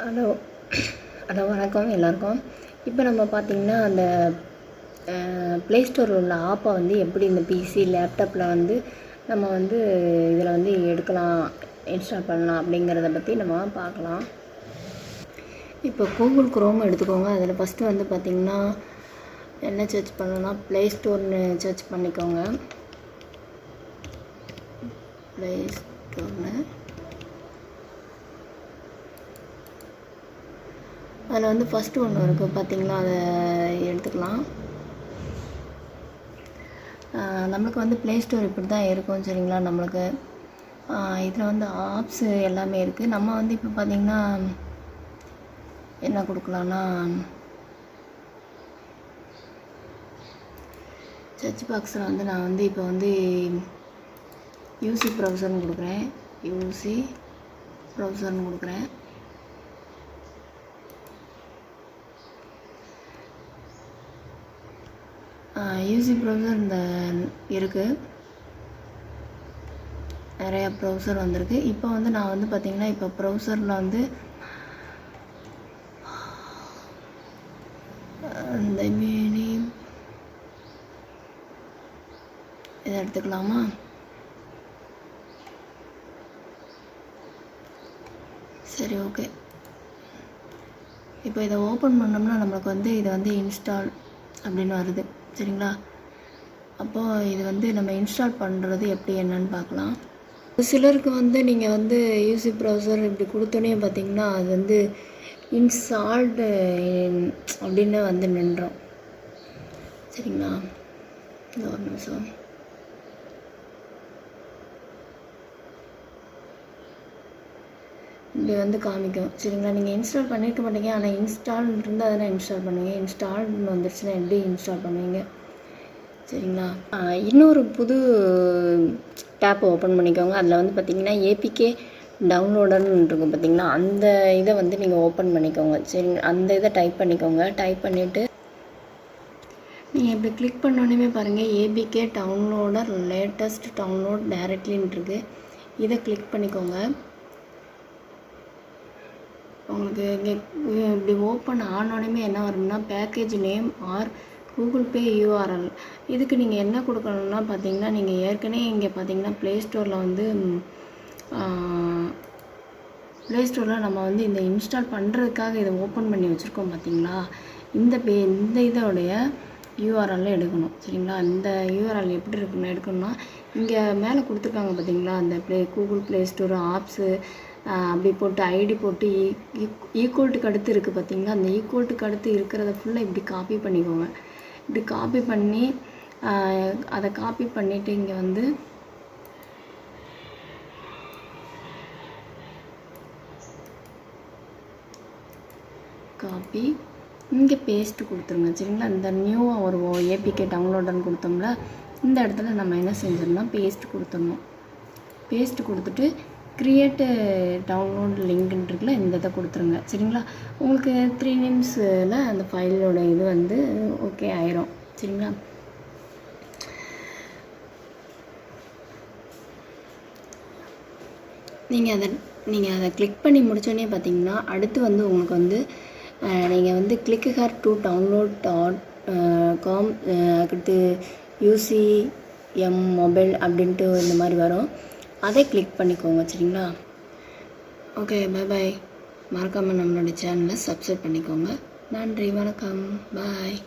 Hello hello வணக்கம் எல்லாருக்கும். இப்போ நம்ம பார்த்திங்கன்னா அந்த ப்ளே ஸ்டோரில் உள்ள ஆப்பை வந்து எப்படி இந்த பிசி லேப்டாப்பில் வந்து நம்ம வந்து இதில் வந்து எடுக்கலாம், இன்ஸ்டால் பண்ணலாம் அப்படிங்கிறத பற்றி நம்ம பார்க்கலாம். இப்போ கூகுள் குரோம் எடுத்துக்கோங்க. அதில் ஃபஸ்ட்டு வந்து பார்த்திங்கன்னா என்ன சர்ச் பண்ணணும்னா ப்ளே ஸ்டோர்னு சர்ச் பண்ணிக்கோங்க. ப்ளே ஸ்டோர்னு அதில் வந்து ஃபஸ்ட்டு ஒன்று இருக்குது பார்த்திங்களா, அதை எடுத்துக்கலாம். நம்மளுக்கு வந்து ப்ளே ஸ்டோர் இப்படி தான் இருக்கும் சரிங்களா. நம்மளுக்கு இதில் வந்து ஆப்ஸு எல்லாமே இருக்குது. நம்ம வந்து இப்போ பார்த்திங்கன்னா என்ன கொடுக்கலான்னா சர்ச் பாக்ஸில் வந்து நான் வந்து இப்போ வந்து யூசி ப்ரௌசர்னு கொடுக்குறேன். யூசி ப்ரௌசர்னு கொடுக்குறேன். யூசி ப்ரௌசர் இந்த இருக்குது, நிறையா ப்ரௌசர் வந்திருக்கு. இப்போ வந்து நான் வந்து பார்த்திங்கன்னா இப்போ ப்ரௌசரில் வந்து இந்த மினி இதை எடுத்துக்கலாமா? சரி, ஓகே. இப்போ இதை ஓப்பன் பண்ணோம்னா நம்மளுக்கு வந்து இது வந்து இன்ஸ்டால் அப்படின்னு வருது சரிங்களா. அப்போது இது வந்து நம்ம இன்ஸ்டால் பண்ணுறது எப்படி என்னன்னு பார்க்கலாம். சிலருக்கு வந்து நீங்கள் வந்து யூசி ப்ரௌசர் இப்படி கொடுத்தோன்னே பார்த்திங்கன்னா அது வந்து இன்ஸ்டால்டு அப்படின்னு வந்து நின்றோம் சரிங்களா. இந்த ஒரு நிமிஷம். இப்படி வந்து காமிக்கும் சரிங்களா. நீங்கள் இன்ஸ்டால் பண்ணியிருக்க மாட்டீங்க, ஆனால் இன்ஸ்டால் இருந்தால் அதெல்லாம் இன்ஸ்டால் பண்ணுவீங்க. இன்ஸ்டால்னு வந்துருச்சுன்னா எப்படி இன்ஸ்டால் பண்ணுவீங்க சரிங்களா. இன்னொரு புது டேப்பை ஓப்பன் பண்ணிக்கோங்க. அதில் வந்து பார்த்திங்கன்னா ஏபிகே டவுன்லோடர்னு இருக்கும் பார்த்திங்களா, அந்த இதை வந்து நீங்கள் ஓப்பன் பண்ணிக்கோங்க சரிங்க. அந்த இதை டைப் பண்ணிக்கோங்க. டைப் பண்ணிவிட்டு நீங்கள் இப்படி கிளிக் பண்ணோன்னே பாருங்கள், ஏபிகே டவுன்லோடர் லேட்டஸ்ட் டவுன்லோட் டைரக்ட்லின்னு இருக்குது. இதை கிளிக் பண்ணிக்கோங்க. உங்களுக்கு இங்கே இப்படி ஓப்பன் ஆனோடனே என்ன வரும்னா package name R Google Pay URL. இதுக்கு நீங்கள் என்ன கொடுக்கணும்னா பார்த்தீங்கன்னா, நீங்கள் ஏற்கனவே இங்கே பார்த்தீங்கன்னா ப்ளே ஸ்டோரில் வந்து ப்ளே ஸ்டோரில் நம்ம வந்து இந்த இன்ஸ்டால் பண்ணுறதுக்காக இதை ஓப்பன் பண்ணி வச்சுருக்கோம் பார்த்தீங்களா, இந்த இதோடைய யூஆர்எல்ல எடுக்கணும் சரிங்களா. இந்த யூஆர்எல் எப்படி இருக்குன்னு எடுக்கணும்னா இங்கே மேலே கொடுத்துருக்காங்க பார்த்தீங்களா, அந்த கூகுள் ப்ளே ஸ்டோர் ஆப்ஸு அப்படி போட்டு ஐடி போட்டு ஈக்குவல்ட்டுக்கு அடுத்து இருக்குது பார்த்தீங்களா, அந்த ஈக்குவல்ட்டுக்கு அடுத்து இருக்கிறத ஃபுல்லாக இப்படி காப்பி பண்ணிக்கோங்க. இப்படி காப்பி பண்ணி அதை காப்பி பண்ணிவிட்டு இங்கே வந்து காப்பி இங்கே பேஸ்ட்டு கொடுத்துருங்க சரிங்களா. இந்த நியூவாக ஒரு ஏபிகே டவுன்லோடுன்னு கொடுத்தோம்ல, இந்த இடத்துல நம்ம என்ன செஞ்சிடணும்னா பேஸ்ட் கொடுத்துடணும். பேஸ்ட்டு கொடுத்துட்டு க்ரியேட்டு டவுன்லோட் லிங்க்னு இருக்குல்ல, இந்த இதை கொடுத்துருங்க சரிங்களா. உங்களுக்கு 3 நிமிஷத்தில் அந்த ஃபைலோட இது வந்து ஓகே ஆயிரும் சரிங்களா. நீங்கள் அதை கிளிக் பண்ணி முடித்தோடனே பார்த்தீங்கன்னா அடுத்து வந்து உங்களுக்கு வந்து நீங்கள் வந்து click hair to download .com அடுத்து UCM மொபைல் அப்படின்ட்டு இந்த மாதிரி வரும். அதை கிளிக் பண்ணிக்கோங்க சரிங்களா. Okay, bye bye. மறக்காமல் நம்மளோட சேனலை சப்ஸ்கிரைப் பண்ணிக்கோங்க. நன்றி, வணக்கம், பாய்.